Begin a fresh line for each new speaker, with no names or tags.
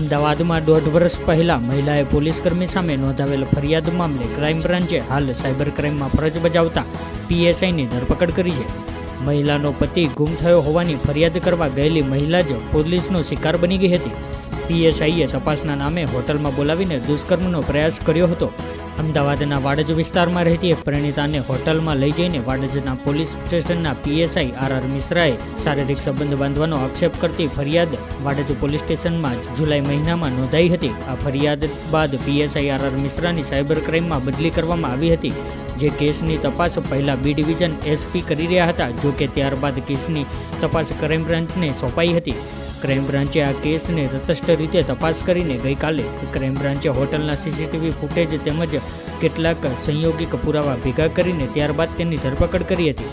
અમદાવાદમાં 1.5 વર્ષ પહેલા મહિલાએ પોલીસકર્મી સામે નોંધાવેલ ફરિયાદ મામલે ક્રાઇમ બ્રાન્ચે હાલ સાયબર ક્રાઇમમાં ફરજ બજાવતા પીએસઆઈની ધરપકડ કરી છે. મહિલાનો પતિ ગુમ થયો હોવાની ફરિયાદ કરવા ગયેલી મહિલા જ પોલીસનો શિકાર બની ગઈ હતી. પીએસઆઈએ તપાસના નામે હોટલમાં બોલાવીને દુષ્કર્મનો પ્રયાસ કર્યો હતો. અમદાવાદના વાડજ વિસ્તારમાં રહેતી એક પરિણીતાને હોટલમાં લઈ જઈને વાડજના પોલીસ સ્ટેશનના પીએસઆઈ આર મિશ્રાએ શારીરિક સંબંધ બાંધવાનો આક્ષેપ કરતી ફરિયાદ વાડજ પોલીસ સ્ટેશનમાં જુલાઈ મહિનામાં નોંધાઈ હતી. આ ફરિયાદ બાદ પીએસઆઈ આર મિશ્રાની સાયબર ક્રાઇમમાં બદલી કરવામાં આવી હતી. જે કેસની તપાસ પહેલા બી ડિવિઝન એસપી કરી રહ્યા હતા. જો કે ત્યારબાદ કેસની તપાસ ક્રાઇમ બ્રાન્ચને સોંપાઈ હતી. ક્રાઇમ બ્રાન્ચે આ કેસને તટસ્થ રીતે તપાસ કરીને ગઈકાલે ક્રાઇમ બ્રાન્ચે હોટલના સીસીટીવી ફૂટેજ તેમજ કેટલાક સંયોગિક પુરાવા ભેગા કરીને ત્યારબાદ તેની ધરપકડ કરી હતી.